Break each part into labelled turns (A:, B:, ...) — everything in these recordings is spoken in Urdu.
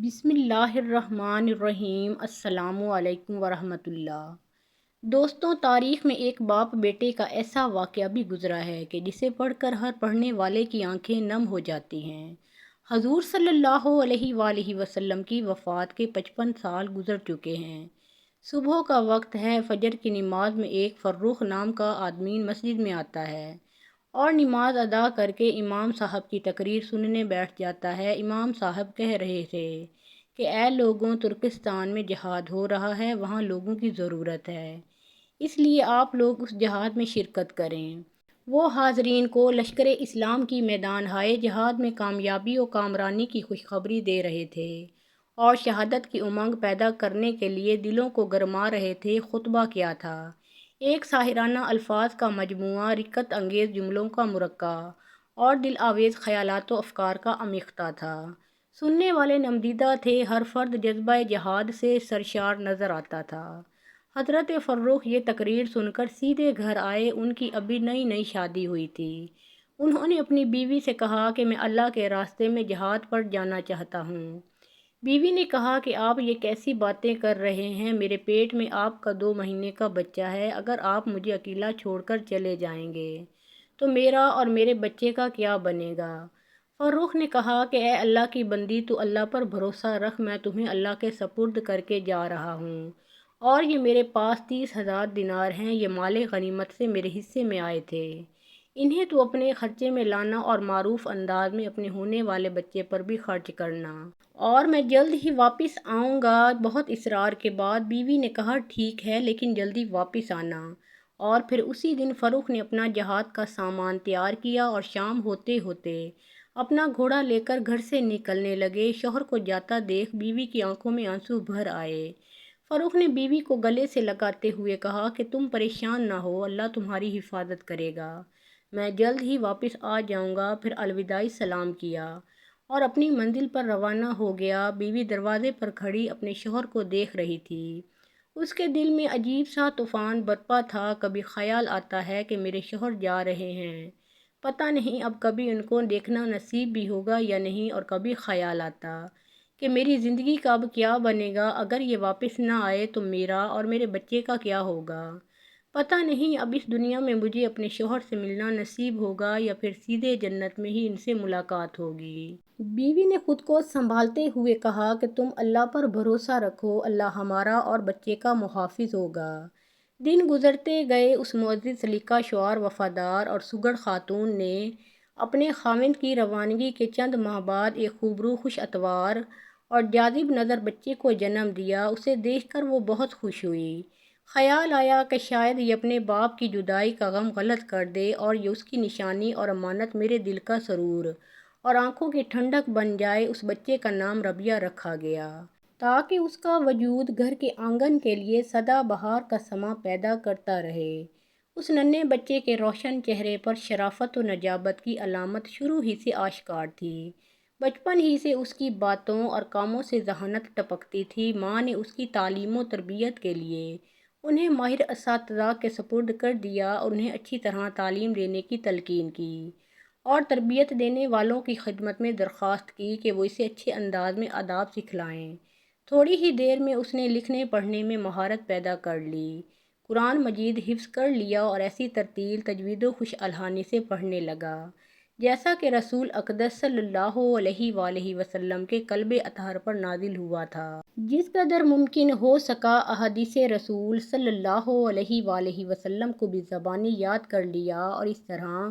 A: بسم اللہ الرحمن الرحیم۔ السلام علیکم ورحمۃ اللہ۔ دوستوں، تاریخ میں ایک باپ بیٹے کا ایسا واقعہ بھی گزرا ہے کہ جسے پڑھ کر ہر پڑھنے والے کی آنکھیں نم ہو جاتی ہیں۔ حضور صلی اللہ علیہ وآلہ وسلم کی وفات کے 55 سال گزر چکے ہیں۔ صبح کا وقت ہے۔ فجر کی نماز میں ایک فروخ نام کا آدمی مسجد میں آتا ہے اور نماز ادا کر کے امام صاحب کی تقریر سننے بیٹھ جاتا ہے۔ امام صاحب کہہ رہے تھے کہ اے لوگوں، ترکستان میں جہاد ہو رہا ہے، وہاں لوگوں کی ضرورت ہے، اس لیے آپ لوگ اس جہاد میں شرکت کریں۔ وہ حاضرین کو لشکر اسلام کی میدان ہائے جہاد میں کامیابی و کامرانی کی خوشخبری دے رہے تھے اور شہادت کی امنگ پیدا کرنے کے لیے دلوں کو گرما رہے تھے۔ خطبہ کیا تھا؟ ایک ساحرانہ الفاظ کا مجموعہ، رقت انگیز جملوں کا مرقع اور دل آویز خیالات و افکار کا آمیختہ تھا۔ سننے والے نمدیدہ تھے، ہر فرد جذبہ جہاد سے سرشار نظر آتا تھا۔ حضرت فروخ یہ تقریر سن کر سیدھے گھر آئے۔ ان کی ابھی نئی نئی شادی ہوئی تھی۔ انہوں نے اپنی بیوی سے کہا کہ میں اللہ کے راستے میں جہاد پر جانا چاہتا ہوں۔ بیوی نے کہا کہ آپ یہ کیسی باتیں کر رہے ہیں، میرے پیٹ میں آپ کا 2 مہینے کا بچہ ہے، اگر آپ مجھے اکیلا چھوڑ کر چلے جائیں گے تو میرا اور میرے بچے کا کیا بنے گا؟ فروخ نے کہا کہ اے اللہ کی بندی، تو اللہ پر بھروسہ رکھ، میں تمہیں اللہ کے سپرد کر کے جا رہا ہوں، اور یہ میرے پاس 30,000 دینار ہیں، یہ مال غنیمت سے میرے حصے میں آئے تھے، انہیں تو اپنے خرچے میں لانا اور معروف انداز میں اپنے ہونے والے بچے پر بھی خرچ کرنا، اور میں جلد ہی واپس آؤں گا۔ بہت اصرار کے بعد بیوی نے کہا ٹھیک ہے، لیکن جلدی واپس آنا۔ اور پھر اسی دن فروخ نے اپنا جہاد کا سامان تیار کیا اور شام ہوتے ہوتے اپنا گھوڑا لے کر گھر سے نکلنے لگے۔ شوہر کو جاتا دیکھ بیوی کی آنکھوں میں آنسو بھر آئے۔ فروخ نے بیوی کو گلے سے لگاتے ہوئے کہا کہ تم پریشان نہ ہو، اللہ تمہاری حفاظت کرے گا، میں جلد ہی واپس آ جاؤں گا۔ پھر الوداعی سلام کیا اور اپنی منزل پر روانہ ہو گیا۔ بیوی دروازے پر کھڑی اپنے شوہر کو دیکھ رہی تھی۔ اس کے دل میں عجیب سا طوفان برپا تھا۔ کبھی خیال آتا ہے کہ میرے شوہر جا رہے ہیں، پتہ نہیں اب کبھی ان کو دیکھنا نصیب بھی ہوگا یا نہیں، اور کبھی خیال آتا کہ میری زندگی کا اب کیا بنے گا، اگر یہ واپس نہ آئے تو میرا اور میرے بچے کا کیا ہوگا، پتہ نہیں اب اس دنیا میں مجھے اپنے شوہر سے ملنا نصیب ہوگا یا پھر سیدھے جنت میں ہی ان سے ملاقات ہوگی۔ بیوی نے خود کو سنبھالتے ہوئے کہا کہ تم اللہ پر بھروسہ رکھو، اللہ ہمارا اور بچے کا محافظ ہوگا۔ دن گزرتے گئے۔ اس معزز سلیقہ شعار، وفادار اور سگڑ خاتون نے اپنے خاوند کی روانگی کے چند ماہ بعد ایک خوبرو، خوش اطوار اور جاذب نظر بچے کو جنم دیا۔ اسے دیکھ کر وہ بہت خوش ہوئی۔ خیال آیا کہ شاید یہ اپنے باپ کی جدائی کا غم غلط کر دے اور یہ اس کی نشانی اور امانت میرے دل کا سرور اور آنکھوں کی ٹھنڈک بن جائے۔ اس بچے کا نام ربیہ رکھا گیا تاکہ اس کا وجود گھر کے آنگن کے لیے سدا بہار کا سماں پیدا کرتا رہے۔ اس ننھے بچے کے روشن چہرے پر شرافت و نجابت کی علامت شروع ہی سے آشکار تھی۔ بچپن ہی سے اس کی باتوں اور کاموں سے ذہانت ٹپکتی تھی۔ ماں نے اس کی تعلیم و تربیت کے لیے انہیں ماہر اساتذہ کے سپرد کر دیا اور انہیں اچھی طرح تعلیم دینے کی تلقین کی اور تربیت دینے والوں کی خدمت میں درخواست کی کہ وہ اسے اچھے انداز میں آداب سکھلائیں۔ تھوڑی ہی دیر میں اس نے لکھنے پڑھنے میں مہارت پیدا کر لی، قرآن مجید حفظ کر لیا اور ایسی ترتیل، تجوید و خوش الحانی سے پڑھنے لگا جیسا کہ رسول اقدس صلی اللہ علیہ وآلہ وسلم کے قلب اطہر پر نازل ہوا تھا۔ جس قدر ممکن ہو سکا احادیث رسول صلی اللہ علیہ وآلہ وسلم کو بھی زبانی یاد کر لیا اور اس طرح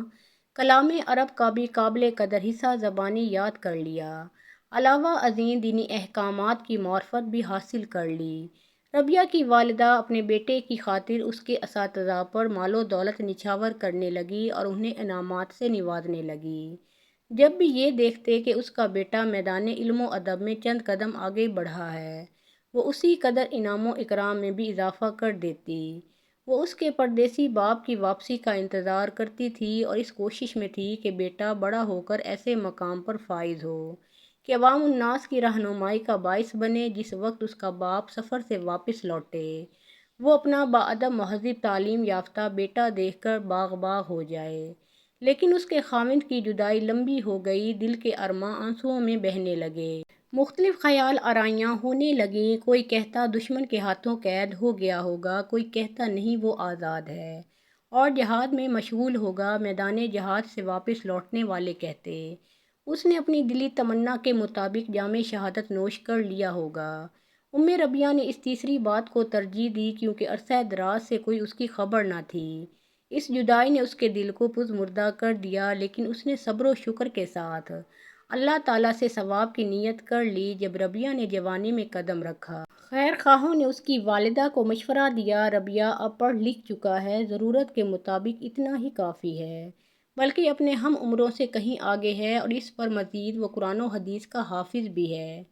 A: کلام عرب کا بھی قابل قدر حصہ زبانی یاد کر لیا۔ علاوہ ازیں دینی احکامات کی معرفت بھی حاصل کر لی۔ ربیہ کی والدہ اپنے بیٹے کی خاطر اس کے اساتذہ پر مال و دولت نچھاور کرنے لگی اور انہیں انعامات سے نوازنے لگی۔ جب بھی یہ دیکھتے کہ اس کا بیٹا میدان علم و ادب میں چند قدم آگے بڑھا ہے، وہ اسی قدر انعام و اکرام میں بھی اضافہ کر دیتی۔ وہ اس کے پردیسی باپ کی واپسی کا انتظار کرتی تھی اور اس کوشش میں تھی کہ بیٹا بڑا ہو کر ایسے مقام پر فائز ہو کہ عوام الناس کی رہنمائی کا باعث بنے۔ جس وقت اس کا باپ سفر سے واپس لوٹے، وہ اپنا باادب مہذب تعلیم یافتہ بیٹا دیکھ کر باغ باغ ہو جائے، لیکن اس کے خاوند کی جدائی لمبی ہو گئی۔ دل کے ارماں آنسوؤں میں بہنے لگے۔ مختلف خیال آرائیاں ہونے لگیں، کوئی کہتا دشمن کے ہاتھوں قید ہو گیا ہوگا، کوئی کہتا نہیں وہ آزاد ہے اور جہاد میں مشغول ہوگا، میدان جہاد سے واپس لوٹنے والے کہتے اس نے اپنی دلی تمنا کے مطابق جام شہادت نوش کر لیا ہوگا۔ ربیہ نے اس تیسری بات کو ترجیح دی کیونکہ عرصہ دراز سے کوئی اس کی خبر نہ تھی۔ اس جدائی نے اس کے دل کو پُز مردہ کر دیا، لیکن اس نے صبر و شکر کے ساتھ اللہ تعالیٰ سے ثواب کی نیت کر لی۔ جب ربیہ نے جوانی میں قدم رکھا، خیر خواہوں نے اس کی والدہ کو مشورہ دیا، ربیہ اب پڑھ لکھ چکا ہے، ضرورت کے مطابق اتنا ہی کافی ہے، بلکہ اپنے ہم عمروں سے کہیں آگے ہے اور اس پر مزید وہ قرآن و حدیث کا حافظ بھی ہے۔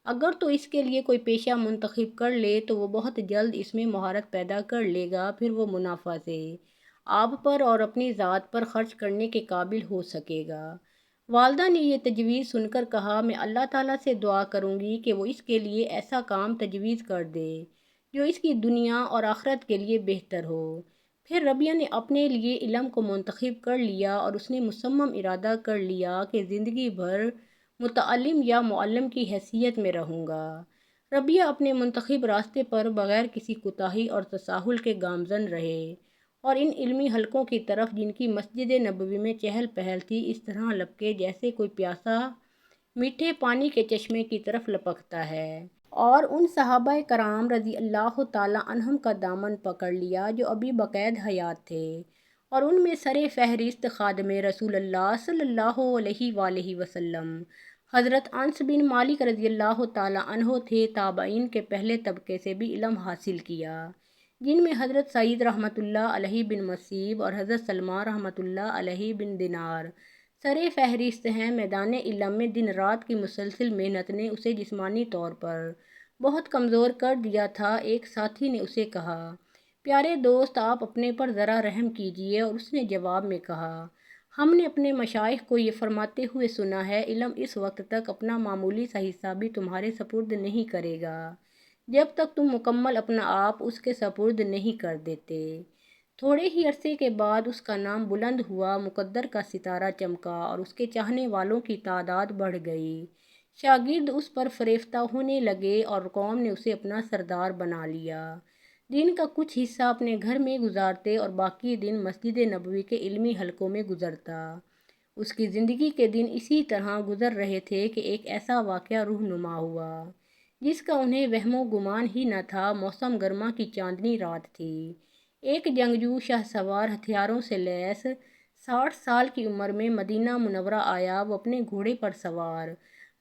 A: اگر تو اس کے لیے کوئی پیشہ منتخب کر لے تو وہ بہت جلد اس میں مہارت پیدا کر لے گا، پھر وہ منافع سے آپ پر اور اپنی ذات پر خرچ کرنے کے قابل ہو سکے گا۔ والدہ نے یہ تجویز سن کر کہا، میں اللہ تعالیٰ سے دعا کروں گی کہ وہ اس کے لیے ایسا کام تجویز کر دے جو اس کی دنیا اور آخرت کے لیے بہتر ہو۔ پھر ربیہ نے اپنے لیے علم کو منتخب کر لیا اور اس نے مصمم ارادہ کر لیا کہ زندگی بھر متعلم یا معلم کی حیثیت میں رہوں گا۔ ربیہ اپنے منتخب راستے پر بغیر کسی کوتاہی اور تساہل کے گامزن رہے اور ان علمی حلقوں کی طرف جن کی مسجد نبوی میں چہل پہل تھی اس طرح لپکے جیسے کوئی پیاسا میٹھے پانی کے چشمے کی طرف لپکتا ہے، اور ان صحابہ کرام رضی اللہ تعالیٰ عنہم کا دامن پکڑ لیا جو ابھی بقید حیات تھے، اور ان میں سر فہرست خادم رسول اللہ صلی اللہ علیہ وآلہ وسلم حضرت انس بن مالک رضی اللہ تعالیٰ عنہ تھے۔ تابعین کے پہلے طبقے سے بھی علم حاصل کیا، جن میں حضرت سعید رحمۃ اللہ علیہ بن مسیب اور حضرت سلمان رحمۃ اللہ علیہ بن دینار سر فہرست ہیں۔ میدان علم میں دن رات کی مسلسل محنت نے اسے جسمانی طور پر بہت کمزور کر دیا تھا۔ ایک ساتھی نے اسے کہا، پیارے دوست آپ اپنے پر ذرا رحم کیجیے، اور اس نے جواب میں کہا، ہم نے اپنے مشائخ کو یہ فرماتے ہوئے سنا ہے، علم اس وقت تک اپنا معمولی سا حصہ بھی تمہارے سپرد نہیں کرے گا جب تک تم مکمل اپنا آپ اس کے سپرد نہیں کر دیتے۔ تھوڑے ہی عرصے کے بعد اس کا نام بلند ہوا، مقدر کا ستارہ چمکا اور اس کے چاہنے والوں کی تعداد بڑھ گئی۔ شاگرد اس پر فریفتہ ہونے لگے اور قوم نے اسے اپنا سردار بنا لیا۔ دن کا کچھ حصہ اپنے گھر میں گزارتے اور باقی دن مسجد نبوی کے علمی حلقوں میں گزرتا۔ اس کی زندگی کے دن اسی طرح گزر رہے تھے کہ ایک ایسا واقعہ رونما ہوا جس کا انہیں وہم و گمان ہی نہ تھا۔ موسم گرما کی چاندنی رات تھی۔ ایک جنگجو شاہ سوار ہتھیاروں سے لیس 60 سال کی عمر میں مدینہ منورہ آیا۔ وہ اپنے گھوڑے پر سوار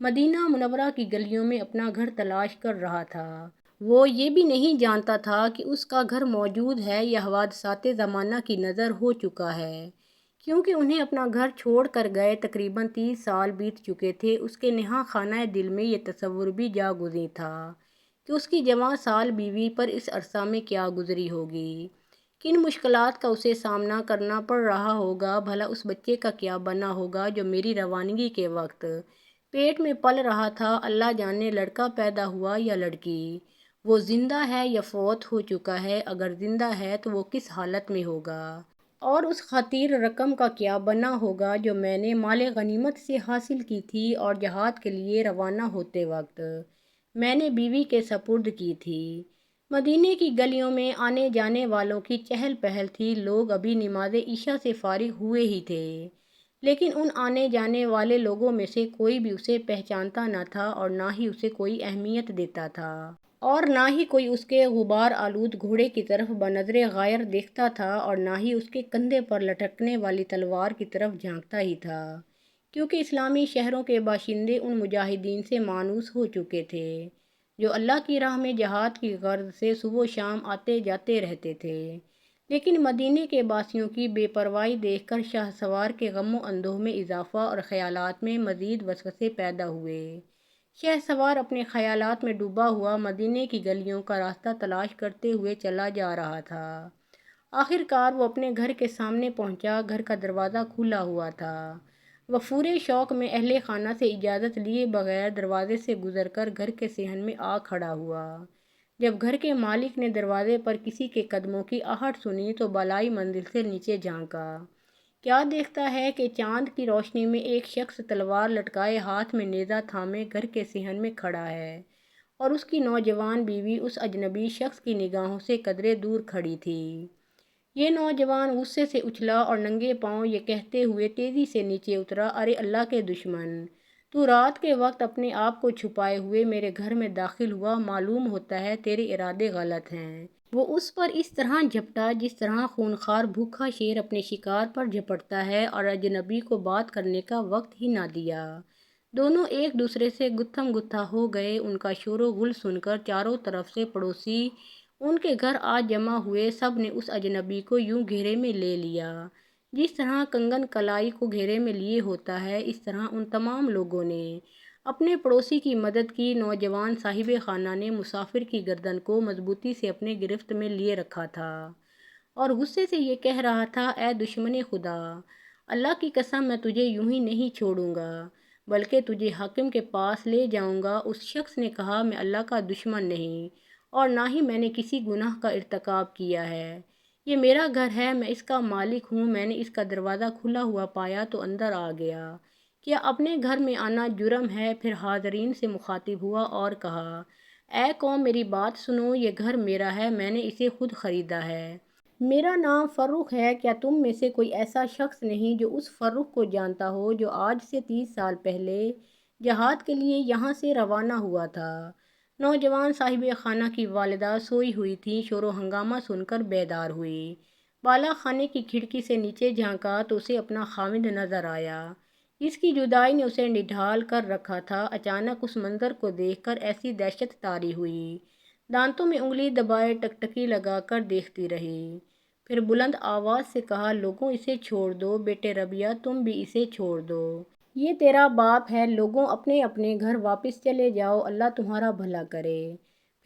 A: مدینہ منورہ کی گلیوں میں اپنا گھر تلاش کر رہا تھا۔ وہ یہ بھی نہیں جانتا تھا کہ اس کا گھر موجود ہے یا حوادثات زمانہ کی نذر ہو چکا ہے، کیونکہ انہیں اپنا گھر چھوڑ کر گئے تقریباً 30 سال بیت چکے تھے۔ اس کے نہاں خانہ دل میں یہ تصور بھی جا گزری تھا کہ اس کی جوان سال بیوی پر اس عرصہ میں کیا گزری ہوگی، کن مشکلات کا اسے سامنا کرنا پڑ رہا ہوگا، بھلا اس بچے کا کیا بنا ہوگا جو میری روانگی کے وقت پیٹ میں پل رہا تھا۔ اللہ جانے لڑکا پیدا ہوا یا لڑکی، وہ زندہ ہے یا فوت ہو چکا ہے، اگر زندہ ہے تو وہ کس حالت میں ہوگا، اور اس خطیر رقم کا کیا بنا ہوگا جو میں نے مال غنیمت سے حاصل کی تھی اور جہاد کے لیے روانہ ہوتے وقت میں نے بیوی کے سپرد کی تھی۔ مدینے کی گلیوں میں آنے جانے والوں کی چہل پہل تھی۔ لوگ ابھی نماز عشاء سے فارغ ہوئے ہی تھے، لیکن ان آنے جانے والے لوگوں میں سے کوئی بھی اسے پہچانتا نہ تھا اور نہ ہی اسے کوئی اہمیت دیتا تھا، اور نہ ہی کوئی اس کے غبار آلود گھوڑے کی طرف بنظر غائر دیکھتا تھا، اور نہ ہی اس کے کندھے پر لٹکنے والی تلوار کی طرف جھانکتا ہی تھا، کیونکہ اسلامی شہروں کے باشندے ان مجاہدین سے مانوس ہو چکے تھے جو اللہ کی راہ میں جہاد کی غرض سے صبح و شام آتے جاتے رہتے تھے۔ لیکن مدینے کے باسیوں کی بے پرواہی دیکھ کر شاہ سوار کے غم و اندوہ میں اضافہ اور خیالات میں مزید وسوسے پیدا ہوئے۔ شاہ سوار اپنے خیالات میں ڈوبا ہوا مدینے کی گلیوں کا راستہ تلاش کرتے ہوئے چلا جا رہا تھا۔ آخر کار وہ اپنے گھر کے سامنے پہنچا۔ گھر کا دروازہ کھلا ہوا تھا۔ وہ پورے شوق میں اہل خانہ سے اجازت لیے بغیر دروازے سے گزر کر گھر کے صحن میں آ کھڑا ہوا۔ جب گھر کے مالک نے دروازے پر کسی کے قدموں کی آہٹ سنی تو بالائی منزل سے نیچے جھانکا۔ کیا دیکھتا ہے کہ چاند کی روشنی میں ایک شخص تلوار لٹکائے ہاتھ میں نیزہ تھامے گھر کے صحن میں کھڑا ہے، اور اس کی نوجوان بیوی اس اجنبی شخص کی نگاہوں سے قدرے دور کھڑی تھی۔ یہ نوجوان غصے سے اچھلا اور ننگے پاؤں یہ کہتے ہوئے تیزی سے نیچے اترا، ارے اللہ کے دشمن! تو رات کے وقت اپنے آپ کو چھپائے ہوئے میرے گھر میں داخل ہوا، معلوم ہوتا ہے تیرے ارادے غلط ہیں۔ وہ اس پر اس طرح جھپٹا جس طرح خونخوار بھوکا شیر اپنے شکار پر جھپٹتا ہے، اور اجنبی کو بات کرنے کا وقت ہی نہ دیا۔ دونوں ایک دوسرے سے گتھم گتھا ہو گئے۔ ان کا شور و غل سن کر چاروں طرف سے پڑوسی ان کے گھر آ جمع ہوئے۔ سب نے اس اجنبی کو یوں گھیرے میں لے لیا جس طرح کنگن کلائی کو گھیرے میں لیے ہوتا ہے، اس طرح ان تمام لوگوں نے اپنے پڑوسی کی مدد کی۔ نوجوان صاحب خانہ نے مسافر کی گردن کو مضبوطی سے اپنے گرفت میں لیے رکھا تھا اور غصے سے یہ کہہ رہا تھا، اے دشمن خدا! اللہ کی قسم میں تجھے یوں ہی نہیں چھوڑوں گا، بلکہ تجھے حاکم کے پاس لے جاؤں گا۔ اس شخص نے کہا، میں اللہ کا دشمن نہیں اور نہ ہی میں نے کسی گناہ کا ارتکاب کیا ہے۔ یہ میرا گھر ہے، میں اس کا مالک ہوں۔ میں نے اس کا دروازہ کھلا ہوا پایا تو اندر آ گیا۔ کیا اپنے گھر میں آنا جرم ہے؟ پھر حاضرین سے مخاطب ہوا اور کہا، اے قوم میری بات سنو، یہ گھر میرا ہے، میں نے اسے خود خریدا ہے۔ میرا نام فروخ ہے۔ کیا تم میں سے کوئی ایسا شخص نہیں جو اس فروخ کو جانتا ہو جو آج سے 30 سال پہلے جہاد کے لیے یہاں سے روانہ ہوا تھا؟ نوجوان صاحب خانہ کی والدہ سوئی ہوئی تھیں، شور و ہنگامہ سن کر بیدار ہوئی۔ بالا خانے کی کھڑکی سے نیچے جھانکا تو اسے اپنا خاوند نظر آیا۔ اس کی جدائی نے اسے نڈھال کر رکھا تھا۔ اچانک اس منظر کو دیکھ کر ایسی دہشت طاری ہوئی، دانتوں میں انگلی دبائے ٹکٹکی لگا کر دیکھتی رہی۔ پھر بلند آواز سے کہا، لوگوں اسے چھوڑ دو، بیٹے ربیہ تم بھی اسے چھوڑ دو۔ یہ تیرا باپ ہے۔ لوگوں اپنے اپنے گھر واپس چلے جاؤ، اللہ تمہارا بھلا کرے۔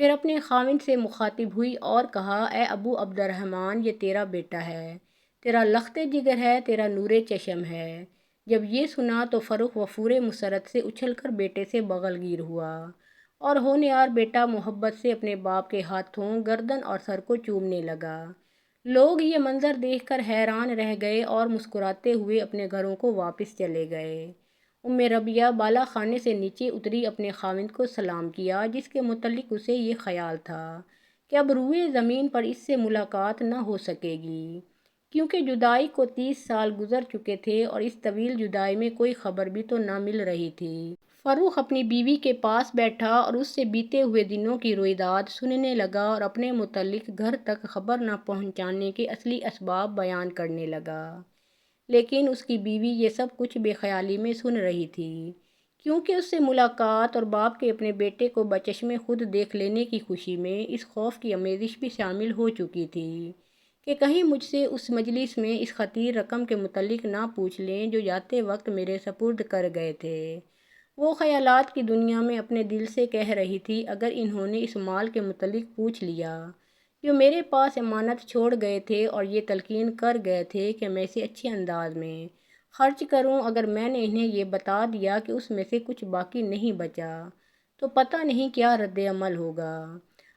A: پھر اپنے خاوند سے مخاطب ہوئی اور کہا، اے ابو عبد الرحمن، یہ تیرا بیٹا ہے، تیرا لخت جگر ہے، تیرا نور چشم ہے۔ جب یہ سنا تو فروخ وفور مسرت سے اچھل کر بیٹے سے بغل گیر ہوا اور ہونہار بیٹا محبت سے اپنے باپ کے ہاتھوں، گردن اور سر کو چومنے لگا۔ لوگ یہ منظر دیکھ کر حیران رہ گئے اور مسکراتے ہوئے اپنے گھروں کو واپس چلے گئے۔ ربیہ بالا خانے سے نیچے اتری، اپنے خاوند کو سلام کیا جس کے متعلق اسے یہ خیال تھا کہ اب روئے زمین پر اس سے ملاقات نہ ہو سکے گی، کیونکہ جدائی کو 30 سال گزر چکے تھے اور اس طویل جدائی میں کوئی خبر بھی تو نہ مل رہی تھی۔ فروخ اپنی بیوی کے پاس بیٹھا اور اس سے بیتے ہوئے دنوں کی رویداد سننے لگا اور اپنے متعلق گھر تک خبر نہ پہنچانے کے اصلی اسباب بیان کرنے لگا۔ لیکن اس کی بیوی یہ سب کچھ بے خیالی میں سن رہی تھی، کیونکہ اس سے ملاقات اور باپ کے اپنے بیٹے کو بچشم خود دیکھ لینے کی خوشی میں اس خوف کی آمیزش بھی شامل ہو چکی تھی کہ کہیں مجھ سے اس مجلس میں اس خطیر رقم کے متعلق نہ پوچھ لیں جو جاتے وقت میرے سپرد کر گئے تھے۔ وہ خیالات کی دنیا میں اپنے دل سے کہہ رہی تھی، اگر انہوں نے اس مال کے متعلق پوچھ لیا جو میرے پاس امانت چھوڑ گئے تھے اور یہ تلقین کر گئے تھے کہ میں اسے اچھے انداز میں خرچ کروں، اگر میں نے انہیں یہ بتا دیا کہ اس میں سے کچھ باقی نہیں بچا تو پتہ نہیں کیا رد عمل ہوگا۔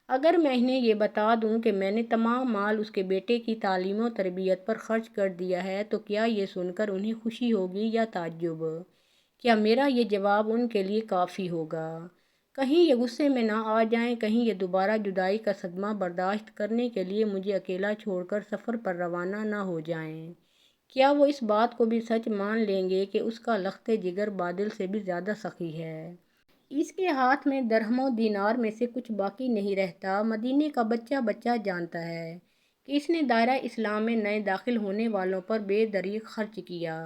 A: اگر میں انہیں یہ بتا دوں کہ میں نے تمام مال اس کے بیٹے کی تعلیم و تربیت پر خرچ کر دیا ہے تو کیا یہ سن کر انہیں خوشی ہوگی یا تعجب؟ کیا میرا یہ جواب ان کے لیے کافی ہوگا؟ کہیں یہ غصے میں نہ آ جائیں، کہیں یہ دوبارہ جدائی کا صدمہ برداشت کرنے کے لیے مجھے اکیلا چھوڑ کر سفر پر روانہ نہ ہو جائیں؟ کیا وہ اس بات کو بھی سچ مان لیں گے کہ اس کا لخت جگر بادل سے بھی زیادہ سخی ہے؟ اس کے ہاتھ میں درہم و دینار میں سے کچھ باقی نہیں رہتا۔ مدینے کا بچہ بچہ جانتا ہے کہ اس نے دائرہ اسلام میں نئے داخل ہونے والوں پر بے دریغ خرچ کیا۔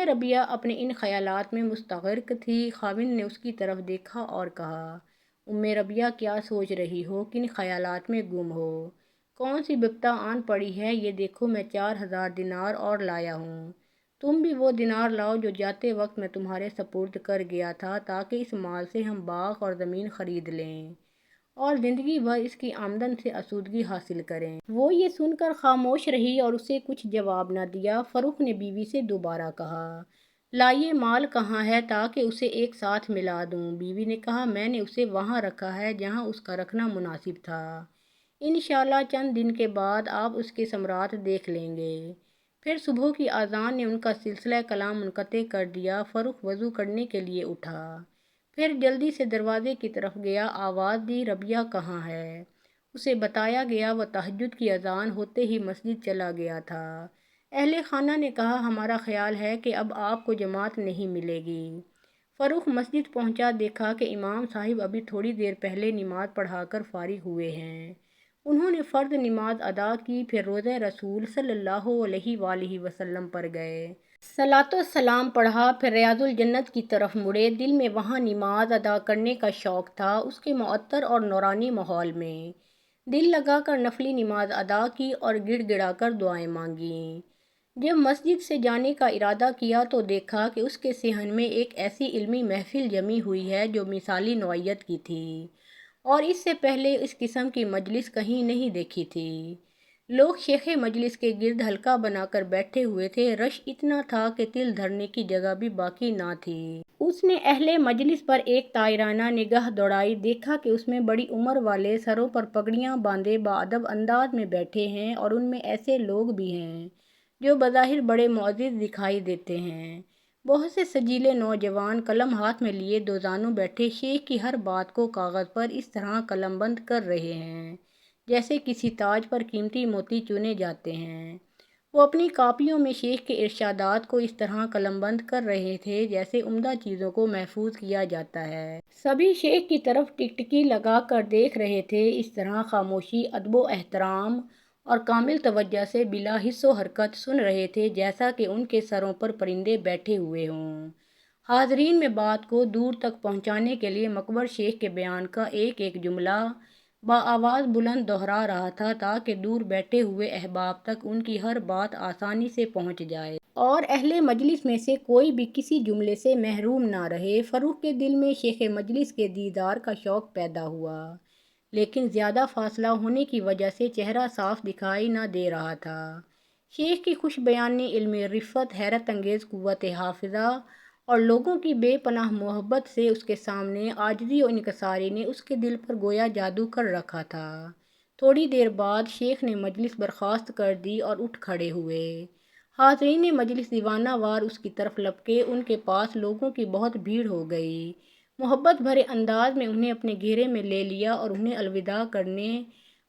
A: ربیہ اپنے ان خیالات میں مستغرق تھی۔ خاوند نے اس کی طرف دیکھا اور کہا، ربیہ کیا سوچ رہی ہو؟ کن خیالات میں گم ہو؟ کون سی بپتا آن پڑی ہے؟ یہ دیکھو میں 4000 دینار اور لایا ہوں۔ تم بھی وہ دینار لاؤ جو جاتے وقت میں تمہارے سپرد کر گیا تھا، تاکہ اس مال سے ہم باغ اور زمین خرید لیں اور زندگی بھر اس کی آمدن سے آسودگی حاصل کریں۔ وہ یہ سن کر خاموش رہی اور اسے کچھ جواب نہ دیا۔ فروخ نے بیوی سے دوبارہ کہا، لائیے مال کہاں ہے تاکہ اسے ایک ساتھ ملا دوں؟ بیوی نے کہا، میں نے اسے وہاں رکھا ہے جہاں اس کا رکھنا مناسب تھا۔ انشاءاللہ چند دن کے بعد آپ اس کے ثمرات دیکھ لیں گے۔ پھر صبح کی اذان نے ان کا سلسلہ کلام منقطع کر دیا۔ فاروق وضو کرنے کے لیے اٹھا، پھر جلدی سے دروازے کی طرف گیا۔ آواز دی، ربیہ کہاں ہے؟ اسے بتایا گیا وہ تہجد کی اذان ہوتے ہی مسجد چلا گیا تھا۔ اہل خانہ نے کہا، ہمارا خیال ہے کہ اب آپ کو جماعت نہیں ملے گی۔ فاروق مسجد پہنچا، دیکھا کہ امام صاحب ابھی تھوڑی دیر پہلے نماز پڑھا کر فارغ ہوئے ہیں۔ انہوں نے فرض نماز ادا کی، پھر روضہ رسول صلی اللہ علیہ وآلہ وسلم پر گئے۔ صلاۃ و سلام پڑھا، پھر ریاض الجنت کی طرف مڑے۔ دل میں وہاں نماز ادا کرنے کا شوق تھا۔ اس کے معطر اور نورانی ماحول میں دل لگا کر نفلی نماز ادا کی اور گڑ گڑا کر دعائیں مانگیں۔ جب مسجد سے جانے کا ارادہ کیا تو دیکھا کہ اس کے صحن میں ایک ایسی علمی محفل جمی ہوئی ہے جو مثالی نوعیت کی تھی، اور اس سے پہلے اس قسم کی مجلس کہیں نہیں دیکھی تھی۔ لوگ شیخ مجلس کے گرد حلقہ بنا کر بیٹھے ہوئے تھے۔ رش اتنا تھا کہ تل دھرنے کی جگہ بھی باقی نہ تھی۔ اس نے اہل مجلس پر ایک طائرانہ نگاہ دوڑائی، دیکھا کہ اس میں بڑی عمر والے سروں پر پگڑیاں باندھے باادب انداز میں بیٹھے ہیں، اور ان میں ایسے لوگ بھی ہیں جو بظاہر بڑے معزز دکھائی دیتے ہیں۔ بہت سے سجیلے نوجوان قلم ہاتھ میں لیے دوزانوں بیٹھے شیخ کی ہر بات کو کاغذ پر اس طرح قلم بند کر رہے ہیں جیسے کسی تاج پر قیمتی موتی چنے جاتے ہیں۔ وہ اپنی کاپیوں میں شیخ کے ارشادات کو اس طرح قلم بند کر رہے تھے جیسے عمدہ چیزوں کو محفوظ کیا جاتا ہے۔ سبھی شیخ کی طرف ٹکٹکی لگا کر دیکھ رہے تھے، اس طرح خاموشی، ادب و احترام اور کامل توجہ سے بلا حس و حرکت سن رہے تھے جیسا کہ ان کے سروں پر پرندے بیٹھے ہوئے ہوں۔ حاضرین میں بات کو دور تک پہنچانے کے لیے مکبر شیخ کے بیان کا ایک ایک جملہ بآواز بلند دہرا رہا تھا تاکہ دور بیٹھے ہوئے احباب تک ان کی ہر بات آسانی سے پہنچ جائے اور اہل مجلس میں سے کوئی بھی کسی جملے سے محروم نہ رہے۔ فاروق کے دل میں شیخ مجلس کے دیدار کا شوق پیدا ہوا، لیکن زیادہ فاصلہ ہونے کی وجہ سے چہرہ صاف دکھائی نہ دے رہا تھا۔ شیخ کی خوش بیانی، علمی رفت، حیرت انگیز قوت حافظہ اور لوگوں کی بے پناہ محبت سے اس کے سامنے عاجزی و انکساری نے اس کے دل پر گویا جادو کر رکھا تھا۔ تھوڑی دیر بعد شیخ نے مجلس برخاست کر دی اور اٹھ کھڑے ہوئے۔ حاضرین مجلس دیوانہ وار اس کی طرف لپکے، ان کے پاس لوگوں کی بہت بھیڑ ہو گئی۔ محبت بھرے انداز میں انہیں اپنے گھیرے میں لے لیا اور انہیں الوداع کرنے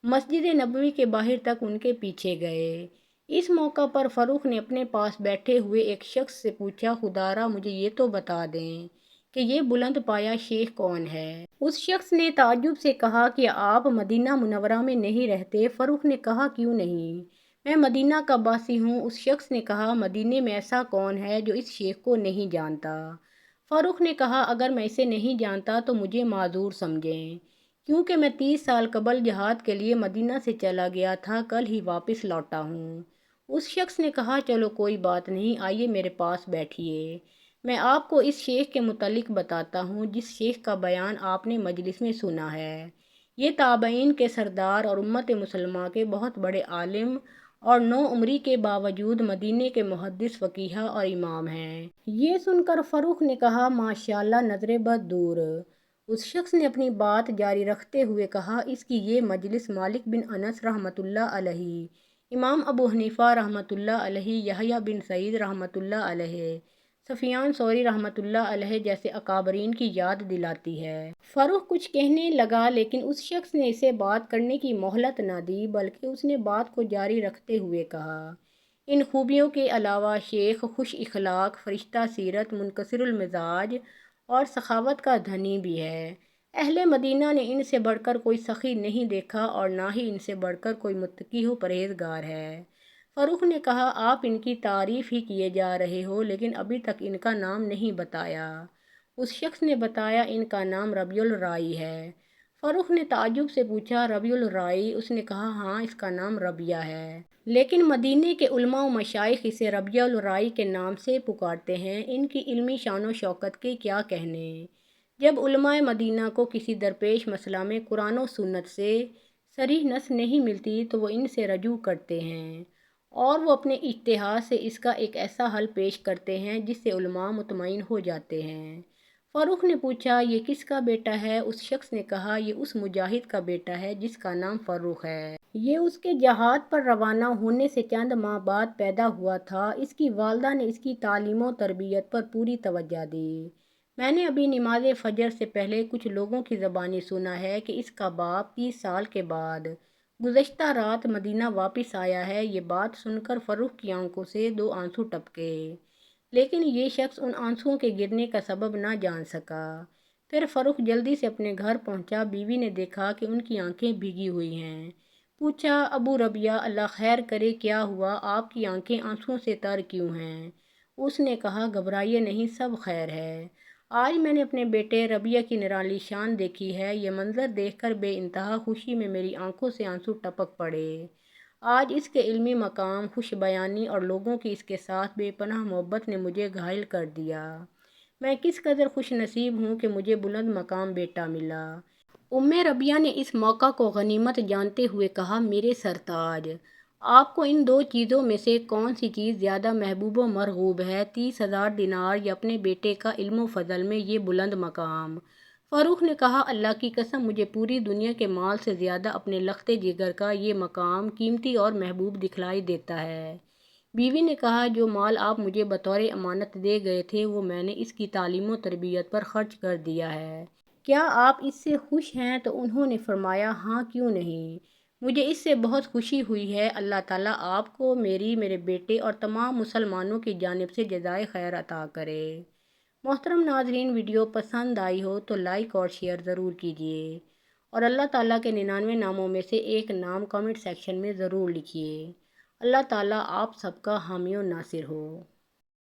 A: مسجد نبوی کے باہر تک ان کے پیچھے گئے۔ اس موقع پر فاروق نے اپنے پاس بیٹھے ہوئے ایک شخص سے پوچھا، خدارا مجھے یہ تو بتا دیں کہ یہ بلند پایا شیخ کون ہے؟ اس شخص نے تعجب سے کہا کہ آپ مدینہ منورہ میں نہیں رہتے؟ فاروق نے کہا، کیوں نہیں، میں مدینہ کا باسی ہوں۔ اس شخص نے کہا، مدینے میں ایسا کون ہے جو اس شیخ کو نہیں جانتا؟ فاروق نے کہا، اگر میں اسے نہیں جانتا تو مجھے معذور سمجھیں، کیونکہ میں 30 سال قبل جہاد کے لیے مدینہ سے چلا گیا تھا، کل ہی واپس لوٹا ہوں۔ اس شخص نے کہا، چلو کوئی بات نہیں، آئیے میرے پاس بیٹھیے، میں آپ کو اس شیخ کے متعلق بتاتا ہوں جس شیخ کا بیان آپ نے مجلس میں سنا ہے۔ یہ تابعین کے سردار اور امت مسلمہ کے بہت بڑے عالم اور نو عمری کے باوجود مدینے کے محدث، فقیہ اور امام ہیں۔ یہ سن کر فاروق نے کہا، ماشاءاللہ، نظر بد دور۔ اس شخص نے اپنی بات جاری رکھتے ہوئے کہا، اس کی یہ مجلس مالک بن انس رحمۃ اللہ علیہ، امام ابو حنیفہ رحمۃ اللہ علیہ، یحییٰ بن سعید رحمۃ اللہ علیہ، سفیان ثوری رحمۃ اللہ علیہ جیسے اکابرین کی یاد دلاتی ہے۔ فاروق کچھ کہنے لگا لیکن اس شخص نے اسے بات کرنے کی مہلت نہ دی، بلکہ اس نے بات کو جاری رکھتے ہوئے کہا، ان خوبیوں کے علاوہ شیخ خوش اخلاق، فرشتہ سیرت، منکسر المزاج اور سخاوت کا دھنی بھی ہے۔ اہل مدینہ نے ان سے بڑھ کر کوئی سخی نہیں دیکھا اور نہ ہی ان سے بڑھ کر کوئی متقی و پرہیزگار ہے۔ فاروق نے کہا، آپ ان کی تعریف ہی کیے جا رہے ہو لیکن ابھی تک ان کا نام نہیں بتایا۔ اس شخص نے بتایا، ان کا نام ربیع الرائی ہے۔ فاروق نے تعجب سے پوچھا، ربیع الرائی؟ اس نے کہا، ہاں، اس کا نام ربیہ ہے، لیکن مدینے کے علماء و مشائخ اسے ربیع الرائی کے نام سے پکارتے ہیں۔ ان کی علمی شان و شوکت کے کیا کہنے۔ جب علماء مدینہ کو کسی درپیش مسئلہ میں قرآن و سنت سے صریح نص نہیں ملتی تو وہ ان سے رجوع کرتے ہیں اور وہ اپنے اجتہاد سے اس کا ایک ایسا حل پیش کرتے ہیں جس سے علماء مطمئن ہو جاتے ہیں۔ فاروق نے پوچھا، یہ کس کا بیٹا ہے؟ اس شخص نے کہا، یہ اس مجاہد کا بیٹا ہے جس کا نام فاروق ہے۔ یہ اس کے جہاد پر روانہ ہونے سے چند ماہ بعد پیدا ہوا تھا۔ اس کی والدہ نے اس کی تعلیم و تربیت پر پوری توجہ دی۔ میں نے ابھی نماز فجر سے پہلے کچھ لوگوں کی زبانی سنا ہے کہ اس کا باپ 30 سال کے بعد گزشتہ رات مدینہ واپس آیا ہے۔ یہ بات سن کر فروخ کی آنکھوں سے 2 آنسو ٹپکے، لیکن یہ شخص ان آنسوؤں کے گرنے کا سبب نہ جان سکا۔ پھر فروخ جلدی سے اپنے گھر پہنچا۔ بیوی نے دیکھا کہ ان کی آنکھیں بھیگی ہوئی ہیں۔ پوچھا، ابو ربیہ اللہ خیر کرے، کیا ہوا؟ آپ کی آنکھیں آنسوؤں سے تر کیوں ہیں؟ اس نے کہا، گھبرائیے نہیں، سب خیر ہے۔ آج میں نے اپنے بیٹے ربیہ کی نرالی شان دیکھی ہے۔ یہ منظر دیکھ کر بے انتہا خوشی میں میری آنکھوں سے آنسو ٹپک پڑے۔ آج اس کے علمی مقام، خوش بیانی اور لوگوں کی اس کے ساتھ بے پناہ محبت نے مجھے گھائل کر دیا۔ میں کس قدر خوش نصیب ہوں کہ مجھے بلند مقام بیٹا ملا۔ ربیہ نے اس موقع کو غنیمت جانتے ہوئے کہا، میرے سرتاج، آپ کو ان 2 چیزوں میں سے کون سی چیز زیادہ محبوب و مرغوب ہے؟ 30,000 دینار یا اپنے بیٹے کا علم و فضل میں یہ بلند مقام؟ فاروق نے کہا، اللہ کی قسم، مجھے پوری دنیا کے مال سے زیادہ اپنے لخت جگر کا یہ مقام قیمتی اور محبوب دکھلائی دیتا ہے۔ بیوی نے کہا، جو مال آپ مجھے بطور امانت دے گئے تھے وہ میں نے اس کی تعلیم و تربیت پر خرچ کر دیا ہے۔ کیا آپ اس سے خوش ہیں؟ تو انہوں نے فرمایا، ہاں کیوں نہیں، مجھے اس سے بہت خوشی ہوئی ہے۔ اللہ تعالیٰ آپ کو میری، میرے بیٹے اور تمام مسلمانوں کی جانب سے جزائے خیر عطا کرے۔ محترم ناظرین، ویڈیو پسند آئی ہو تو لائک اور شیئر ضرور کیجیے اور اللہ تعالیٰ کے 99 ناموں میں سے ایک نام کمنٹ سیکشن میں ضرور لکھیے۔ اللہ تعالیٰ آپ سب کا حامی و ناصر ہو۔